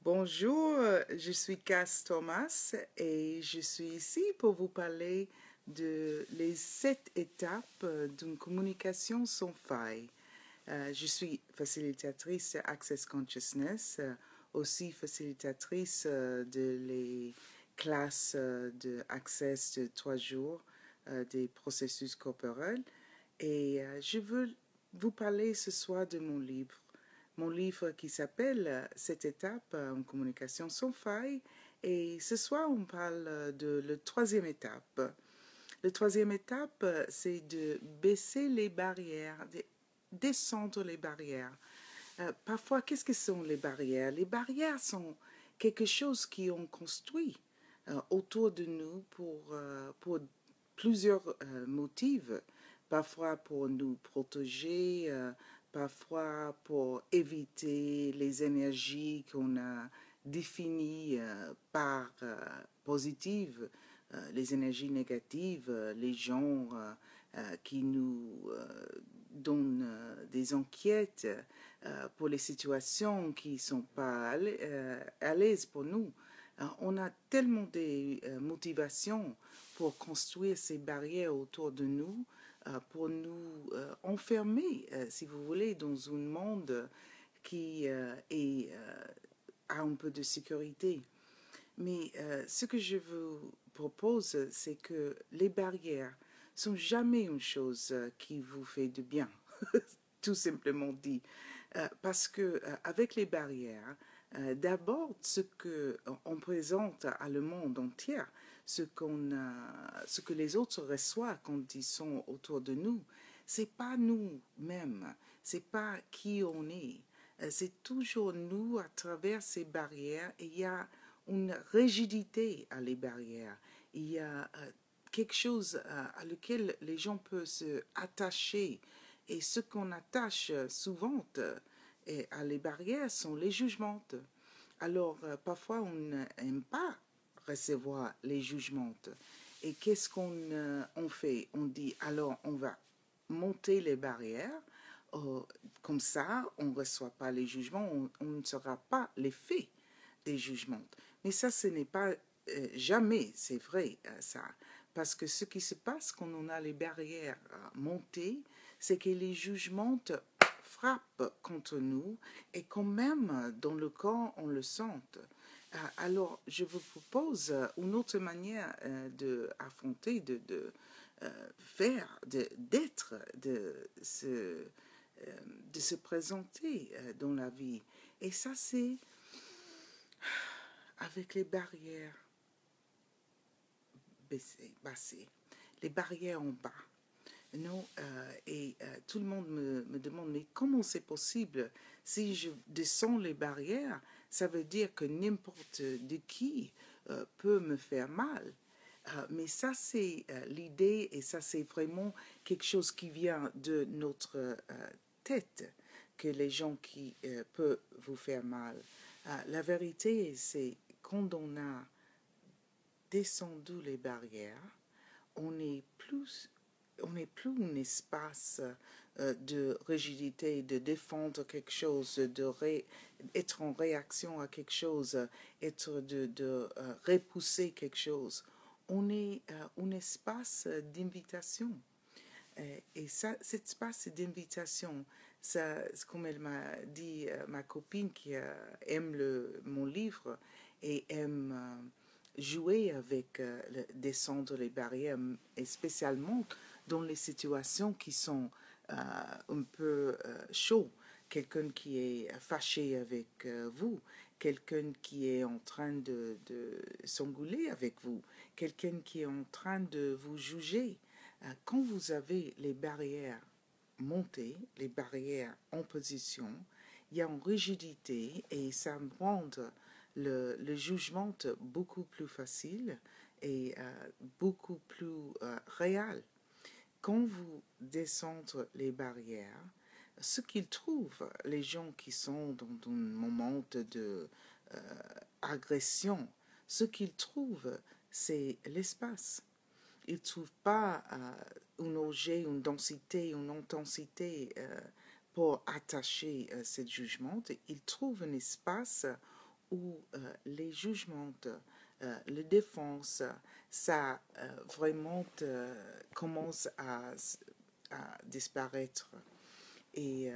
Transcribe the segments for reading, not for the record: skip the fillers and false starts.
Bonjour, je suis Cass Thomas et je suis ici pour vous parler de les 7 étapes d'une communication sans faille. Je suis facilitatrice Access Consciousness, aussi facilitatrice de les classes de Access de 3 jours des processus corporels et je veux vous parler ce soir de mon livre qui s'appelle Cette étape en communication sans faille. Et ce soir, on parle de la troisième étape. La troisième étape, c'est de baisser les barrières, de descendre les barrières. Parfois, qu'est-ce que sont les barrières? Les barrières sont quelque chose qui ont construit autour de nous pour plusieurs motifs. Parfois pour nous protéger, parfois pour éviter les énergies qu'on a définies par positives, les énergies négatives, les gens qui nous donnent des enquêtes pour les situations qui ne sont pas à l'aise pour nous. On a tellement de motivations pour construire ces barrières autour de nous, pour nous enfermer, si vous voulez, dans un monde qui a un peu de sécurité. Mais ce que je vous propose, c'est que les barrières sont jamais une chose qui vous fait du bien, tout simplement dit. Parce que avec les barrières, d'abord ce que on présente à le monde entier, ce que les autres reçoivent quand ils sont autour de nous, c'est pas nous-mêmes, c'est pas qui on est, c'est toujours nous à travers ces barrières. Et il y a une rigidité à les barrières, il y a quelque chose à lequel les gens peuvent se attacher. Et ce qu'on attache souvent à les barrières sont les jugements. Alors, parfois, on n'aime pas recevoir les jugements. Et qu'est-ce qu'on fait? On dit, alors, on va monter les barrières. Comme ça, on ne reçoit pas les jugements, on ne saura pas l'effet des jugements. Mais ça, ce n'est pas jamais, c'est vrai, ça. Parce que ce qui se passe quand on a les barrières montées, c'est que les jugements frappent contre nous et quand même, dans le corps, on le sent. Alors, je vous propose une autre manière d'affronter, de faire, d'être, de se présenter dans la vie. Et ça, c'est avec les barrières baissées, les barrières en bas. Non, tout le monde me demande, mais comment c'est possible? Si je descends les barrières, ça veut dire que n'importe de qui peut me faire mal. Mais ça, c'est l'idée, et ça, c'est vraiment quelque chose qui vient de notre tête, que les gens qui peuvent vous faire mal. La vérité, c'est quand on a descendu les barrières, on n'est plus un espace de rigidité, de défendre quelque chose, être en réaction à quelque chose, de repousser quelque chose. On est un espace d'invitation. Et ça, cet espace d'invitation, ça, comme elle m'a dit, ma copine qui aime mon livre et aime jouer avec descendre les barrières, et spécialement dans les situations qui sont un peu chaudes. Quelqu'un qui est fâché avec vous, quelqu'un qui est en train de s'engueuler avec vous, quelqu'un qui est en train de vous juger. Quand vous avez les barrières montées, les barrières en position, il y a une rigidité et ça rend le jugement beaucoup plus facile et beaucoup plus réel. Quand vous descendez les barrières, ce qu'ils trouvent, les gens qui sont dans un moment de agression, ce qu'ils trouvent, c'est l'espace. Ils ne trouvent pas un objet, une densité, une intensité pour attacher ce jugement. Ils trouvent un espace où les jugements, les défenses, ça vraiment commence à disparaître. Et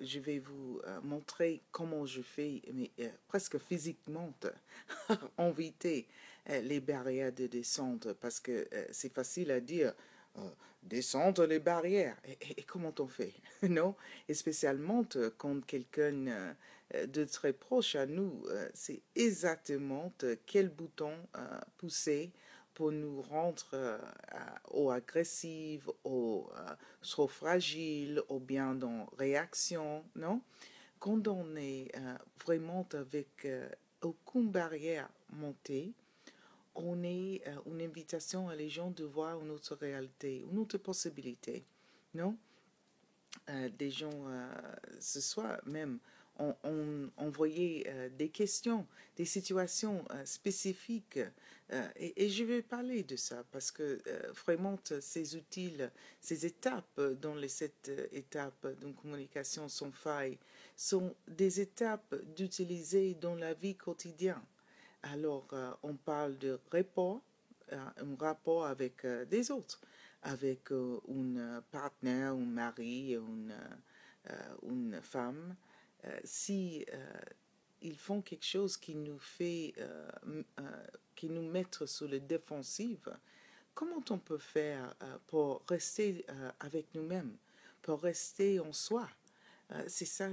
je vais vous montrer comment je fais, mais presque physiquement, éviter les barrières de descente, parce que c'est facile à dire, descendre les barrières. Et comment on fait? Non? Et spécialement quand quelqu'un de très proche à nous, c'est exactement quel bouton pousser pour nous rendre ou agressives, ou trop fragiles, ou bien dans réaction, non? Quand on est vraiment avec aucune barrière montée, on est une invitation à les gens de voir une autre réalité, une autre possibilité, non? Des gens, ce soir même, on voyait des questions, des situations spécifiques. Et je vais parler de ça parce que vraiment, ces outils, ces étapes dans les 7 étapes de communication sans faille sont des étapes d'utiliser dans la vie quotidienne. Alors, on parle de rapport, un rapport avec des autres, avec une partenaire, un mari, une femme. Si ils font quelque chose qui nous fait, qui nous met sur le défensif, comment on peut faire pour rester avec nous-mêmes, pour rester en soi? C'est ça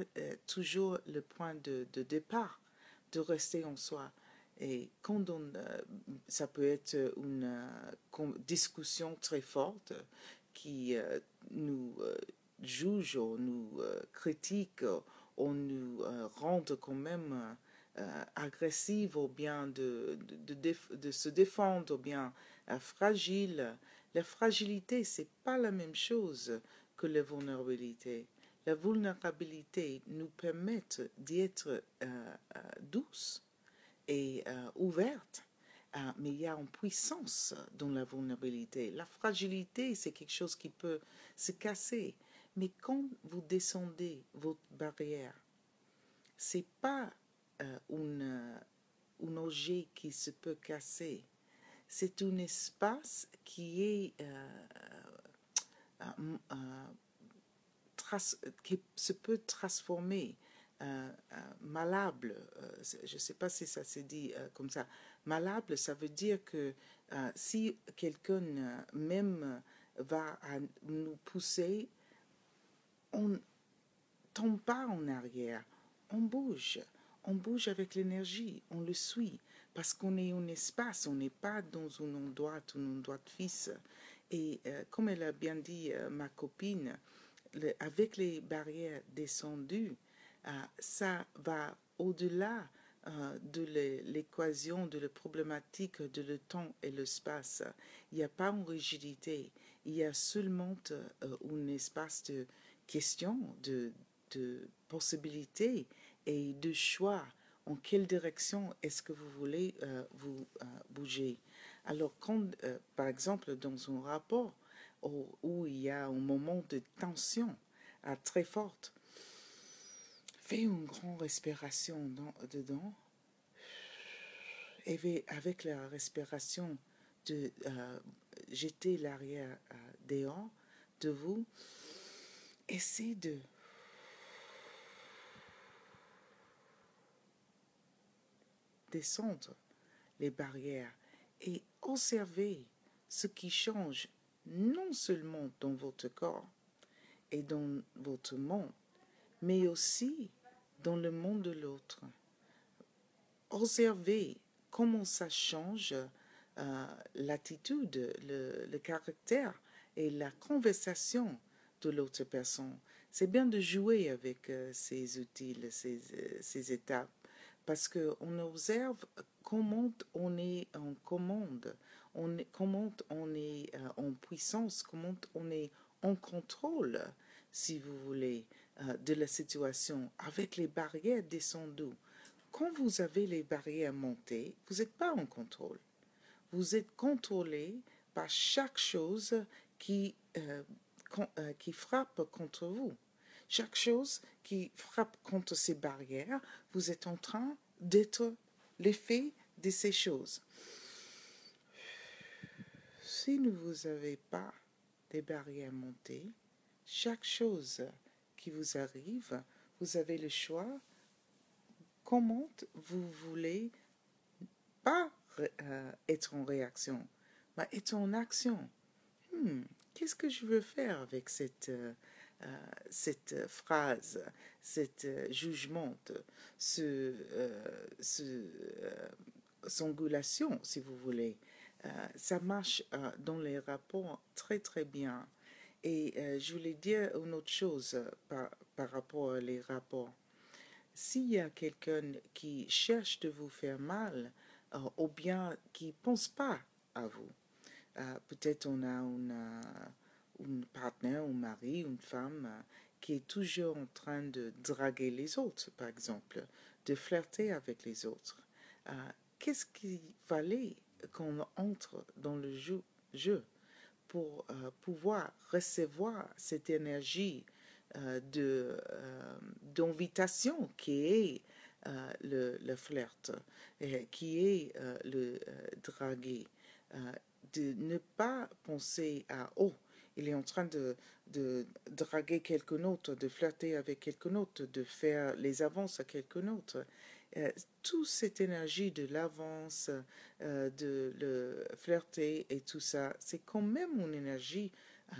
toujours le point de départ, de rester en soi. Et quand ça peut être une discussion très forte qui nous juge ou nous critique ou nous rend quand même agressive ou bien de se défendre ou bien fragile. La fragilité, c'est pas la même chose que la vulnérabilité. La vulnérabilité nous permet d'être douce et ouverte, mais il y a une puissance dans la vulnérabilité. La fragilité, c'est quelque chose qui peut se casser. Mais quand vous descendez votre barrière, c'est pas un objet qui se peut casser. C'est un espace qui est qui se peut transformer, malable. Je ne sais pas si ça se dit comme ça. Malable, ça veut dire que si quelqu'un même va à nous pousser, on ne tombe pas en arrière, on bouge. On bouge avec l'énergie, on le suit, parce qu'on est un espace, on n'est pas dans un endroit fixe. Et comme elle a bien dit, ma copine, avec les barrières descendues, ça va au-delà de l'équation, de la problématique de le temps et l'espace. Il n'y a pas une rigidité, il y a seulement un espace de questions, de possibilités et de choix. En quelle direction est-ce que vous voulez vous bouger? Alors, quand, par exemple, dans un rapport où il y a un moment de tension très forte, fais une grande respiration dedans, et avec la respiration de jeter l'arrière dehors de vous, essayez de descendre les barrières et observer ce qui change non seulement dans votre corps et dans votre monde, mais aussi dans le monde de l'autre. Observez comment ça change l'attitude, le caractère et la conversation de l'autre personne. C'est bien de jouer avec ces outils, ces étapes, parce qu'on observe comment on est en commande, comment on est en puissance, comment on est en contrôle, si vous voulez, de la situation, avec les barrières descendues. Quand vous avez les barrières montées, vous n'êtes pas en contrôle. Vous êtes contrôlé par chaque chose qui frappe contre vous. Chaque chose qui frappe contre ces barrières, vous êtes en train d'être l'effet de ces choses. Si vous n'avez pas des barrières montées, chaque chose qui vous arrive, vous avez le choix comment vous voulez pas être en réaction, mais être en action. Qu'est-ce que je veux faire avec cette phrase, cette jugement, cette angulation, si vous voulez. Ça marche dans les rapports très très bien. Et je voulais dire une autre chose par rapport aux rapports. S'il y a quelqu'un qui cherche de vous faire mal, ou bien qui ne pense pas à vous, peut-être on a une partenaire, un mari, une femme qui est toujours en train de draguer les autres, par exemple, de flirter avec les autres. Qu'est-ce qu'il fallait qu'on entre dans le jeu pour pouvoir recevoir cette énergie d'invitation qui est le flirt, qui est le draguer, de ne pas penser à oh, il est en train de draguer quelqu'un d'autre, de flirter avec quelqu'un d'autre, de faire les avances à quelqu'un d'autre. Toute cette énergie de l'avance, de le flirter et tout ça, c'est quand même une énergie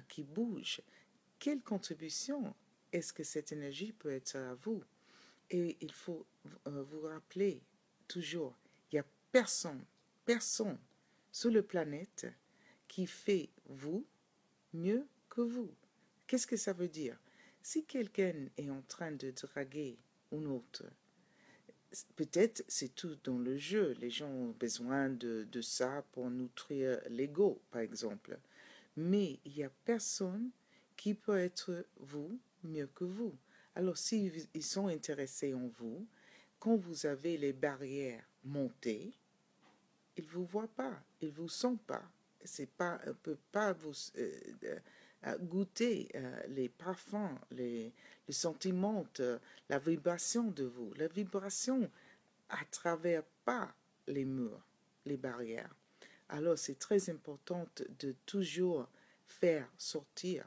qui bouge. Quelle contribution est-ce que cette énergie peut être à vous? Et il faut vous rappeler toujours, il n'y a personne sur la planète qui fait vous mieux que vous. Qu'est-ce que ça veut dire? Si quelqu'un est en train de draguer un autre, peut-être c'est tout dans le jeu. Les gens ont besoin de ça pour nutrir l'ego, par exemple. Mais il n'y a personne qui peut être vous mieux que vous. Alors, s'ils sont intéressés en vous, quand vous avez les barrières montées, ils ne vous voient pas, ils ne vous sentent pas. C'est pas, ne peut pas vous goûter les parfums, les sentiments, la vibration de vous. La vibration à travers pas les murs, les barrières. Alors c'est très important de toujours faire sortir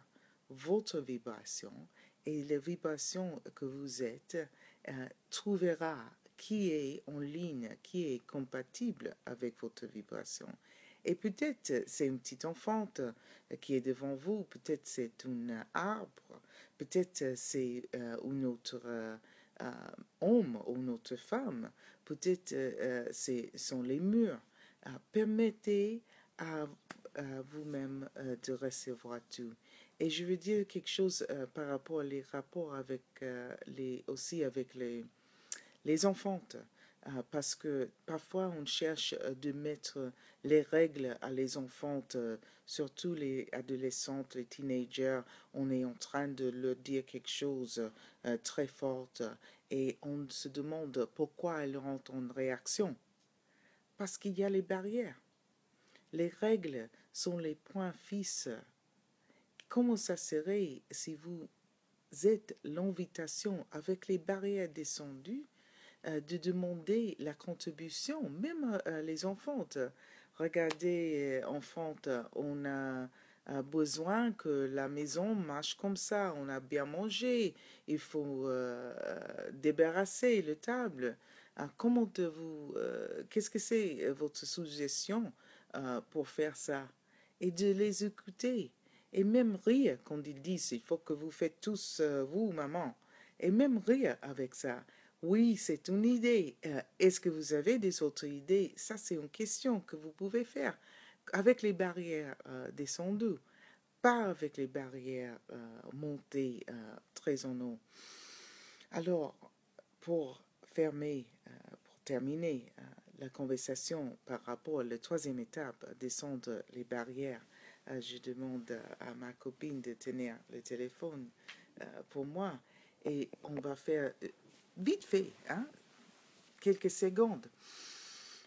votre vibration et la vibration que vous êtes trouvera qui est en ligne, qui est compatible avec votre vibration. Et peut-être c'est une petite enfant qui est devant vous, peut-être c'est un arbre, peut-être c'est une autre homme ou une autre femme, peut-être ce sont les murs. Permettez à vous-même de recevoir tout. Et je veux dire quelque chose par rapport aux rapports avec aussi avec les enfants. Parce que parfois on cherche de mettre les règles à les enfants, surtout les adolescentes, les teenagers, on est en train de leur dire quelque chose très fort et on se demande pourquoi elles rentrent en réaction. Parce qu'il y a les barrières. Les règles sont les points fixes. Comment ça serait si vous êtes l'invitation avec les barrières descendues de demander la contribution, même les enfants. Regardez, enfants, on a besoin que la maison marche comme ça, on a bien mangé, il faut débarrasser le table. Comment qu'est-ce que c'est votre suggestion pour faire ça? Et de les écouter. Et même rire quand ils disent, il faut que vous faites tous, vous, maman. Et même rire avec ça. Oui, c'est une idée. Est-ce que vous avez des autres idées? Ça, c'est une question que vous pouvez faire avec les barrières descendues, pas avec les barrières montées très en haut. Alors, pour terminer la conversation par rapport à la troisième étape, descendre les barrières, je demande à ma copine de tenir le téléphone pour moi et on va faire vite fait, hein, quelques secondes.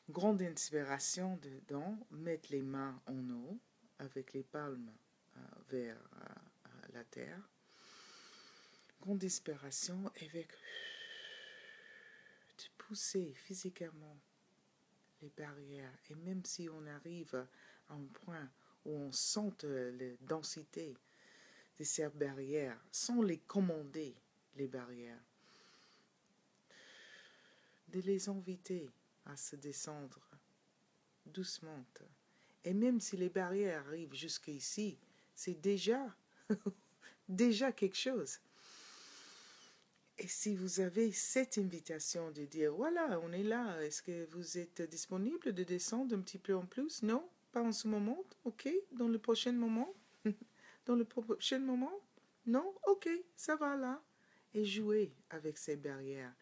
Grande inspiration dedans, mettre les mains en haut avec les palmes vers la terre. Grande inspiration avec de pousser physiquement les barrières. Et même si on arrive à un point où on sent la densité de ces barrières, sans les commander, les barrières, de les inviter à se descendre doucement. Et même si les barrières arrivent jusqu'ici, c'est déjà quelque chose. Et si vous avez cette invitation de dire, voilà, on est là, est-ce que vous êtes disponible de descendre un petit peu en plus? Non, pas en ce moment, ok, dans le prochain moment? Dans le prochain moment? Non, ok, ça va là. Et jouez avec ces barrières.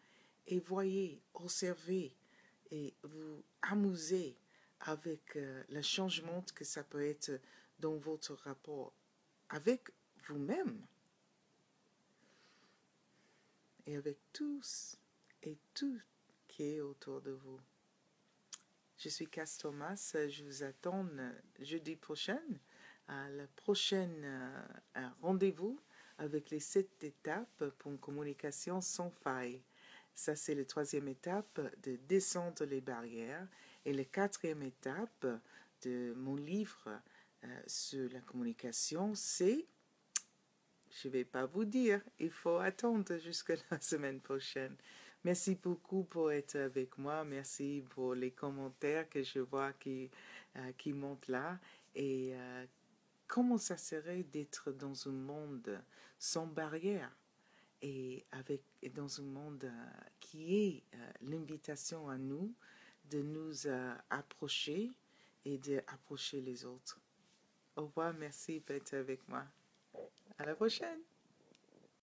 Et voyez, observez et vous amusez avec le changement que ça peut être dans votre rapport avec vous-même et avec tous et tout qui est autour de vous. Je suis Cass Thomas, je vous attends jeudi prochain à la prochaine rendez-vous avec les 7 étapes pour une communication sans faille. Ça, c'est la 3e étape de descendre les barrières et la 4e étape de mon livre sur la communication, c'est, je ne vais pas vous dire, il faut attendre jusqu'à la semaine prochaine. Merci beaucoup pour être avec moi. Merci pour les commentaires que je vois qui montent là. Et comment ça serait d'être dans un monde sans barrière et dans un monde qui est l'invitation à nous de nous approcher et d'approcher les autres. Au revoir, merci d'être avec moi. À la prochaine.